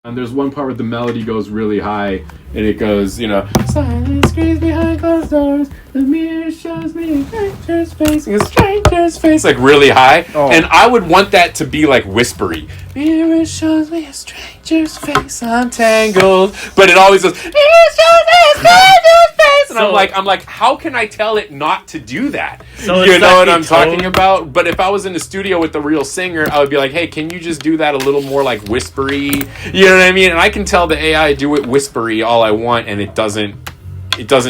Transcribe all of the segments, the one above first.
And there's one part where the melody goes really high, and it goes, silence screams behind closed doors. The mirror shows me a stranger's face, a stranger's face, like really high. Oh. And I would want that to be like whispery. Mirror shows me a stranger's face, I'm tangled. But it always goes, mirror shows me a stranger's face. And I'm like, how can I tell it not to do that? So you know what I'm talking about? But if I was in the studio with the real singer, I would be like, hey, can you just do that a little more like whispery? You know what I mean? And I can tell the AI do it whispery all I want, and it doesn't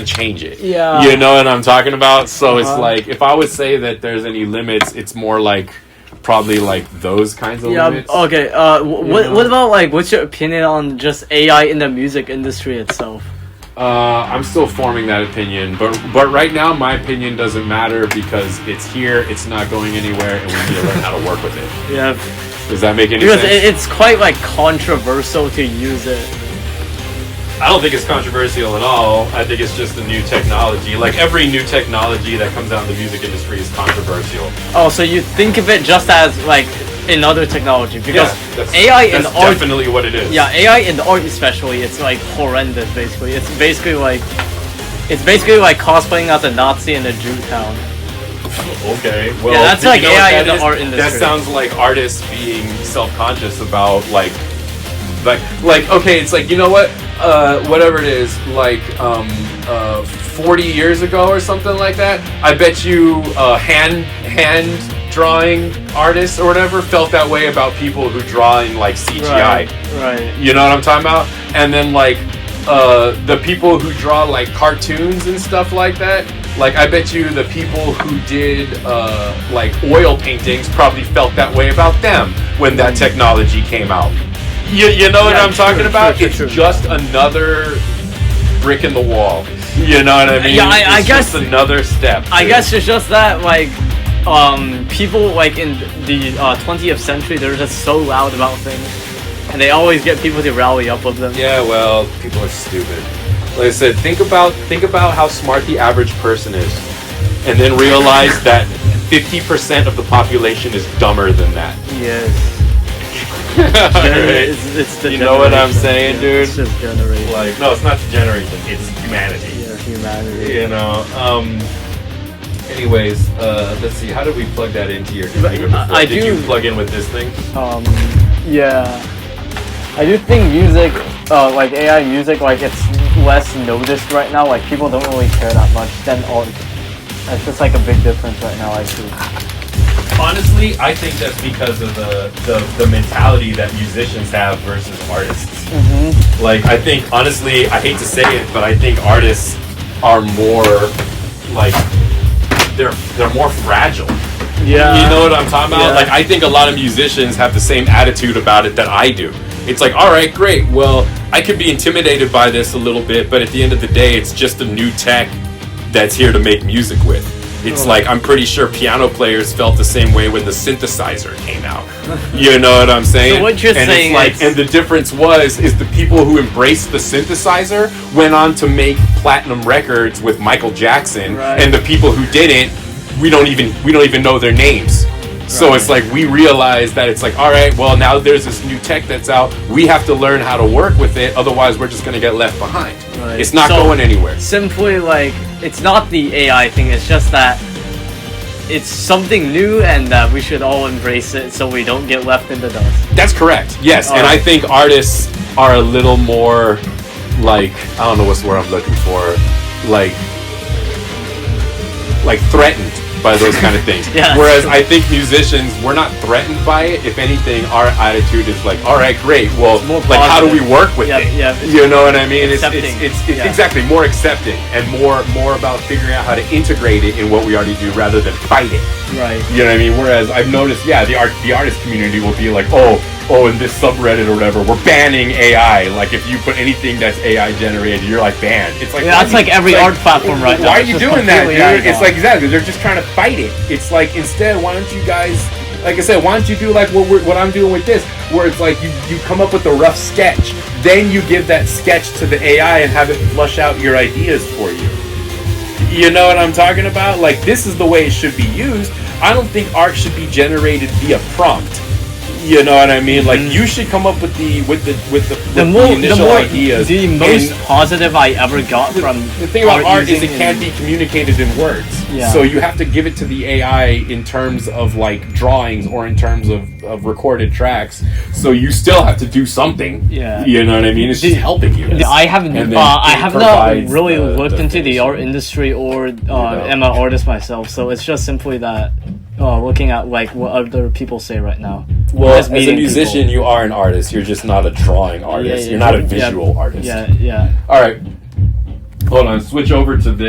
change it. Yeah. You know what I'm talking about? So it's like, if I would say that there's any limits, it's more like probably like those kinds of limits. Okay. What about like, what's your opinion on just AI in the music industry itself? I'm still forming that opinion, but right now my opinion doesn't matter because it's here, it's not going anywhere, and we need to learn how to work with it. Yeah. Does that make any sense? Because it's quite like controversial to use it. I don't think it's controversial at all. I think it's just a new technology. Like every new technology that comes out in the music industry is controversial. Oh, so you think of it just as like another technology? Because that's art, definitely what it is. Yeah, AI in the art especially, it's like horrendous basically. It's basically like cosplaying as a Nazi in a Jew town. Okay, well, yeah, that's like AI in the art industry. That sounds like artists being self-conscious about like okay, it's like, you know what? Whatever it is, like 40 years ago or something like that, I bet you hand drawing artists or whatever felt that way about people who draw in like CGI. Right. You know what I'm talking about? And then like the people who draw like cartoons and stuff like that, like I bet you the people who did like oil paintings probably felt that way about them when that technology came out. You know what I'm talking about? It's just another brick in the wall. You know what I mean? Yeah, I guess just another step. I guess it's just that like people like in the 20th century, they're just so loud about things, and they always get people to rally up with them. Yeah, well, people are stupid. Like I said, think about how smart the average person is, and then realize that 50% of the population is dumber than that. Yes. Right. It's the you know what I'm saying, dude? It's just generation. Like, no, it's not the generation. It's humanity. Yeah, humanity. You know. Anyways, let's see. How did we plug that into your computer before? Did you plug in with this thing? Yeah. I do think music, like AI music, like it's less noticed right now. Like people don't really care that much than art. It's just like a big difference right now, I see. Honestly, I think that's because of the mentality that musicians have versus artists. Mm-hmm. Like, I think, honestly, I hate to say it, but I think artists are more, like, they're more fragile. Yeah. You know what I'm talking about? Yeah. Like, I think a lot of musicians have the same attitude about it that I do. It's like, all right, great. Well, I could be intimidated by this a little bit, but at the end of the day, it's just a new tech that's here to make music with. It's like, I'm pretty sure piano players felt the same way when the synthesizer came out. You know what I'm saying? So what you're saying is... And the difference is the people who embraced the synthesizer went on to make platinum records with Michael Jackson, right. And the people who didn't, we don't even know their names. So It's like, we realize that it's like, all right, well, now there's this new tech that's out. We have to learn how to work with it. Otherwise, we're just going to get left behind. Right. It's not going anywhere. Simply, like, it's not the AI thing. It's just that it's something new and that we should all embrace it so we don't get left in the dust. That's correct. Yes. And I think artists are a little more, like, I don't know what's the word I'm looking for, like threatened by those kind of things. Yeah, whereas I think musicians, we're not threatened by it. If anything, our attitude is like, all right, great. Well, like, how do we work with it? Yeah, you know what I mean? It's yeah. Exactly more accepting and more about figuring out how to integrate it in what we already do rather than fight it. Right. You know what I mean? Whereas I've noticed, the artist community will be like, oh, in this subreddit or whatever, we're banning AI. Like, if you put anything that's AI generated, you're like banned. It's like, that's like every art platform right now. Why are you doing that, dude? It's like, exactly, they're just trying to fight it. It's like, instead, why don't you guys, like I said, why don't you do like what I'm doing with this, where it's like you come up with a rough sketch, then you give that sketch to the AI and have it flush out your ideas for you. You know what I'm talking about? Like, this is the way it should be used. I don't think art should be generated via prompt. You know what I mean? Like you should come up with the initial ideas. The most positive I ever got from the thing about art is it can't be communicated in words. Yeah. So you have to give it to the AI in terms of like drawings or in terms of recorded tracks. So you still have to do something. Yeah. You know what I mean? It's just helping you. I have not really looked into the art industry or am an artist myself, so it's just simply that looking at like what other people say right now. Well, as a musician, you are an artist. You're just not a drawing artist. You're not a visual artist. Yeah. All right. Hold on. Switch over to this.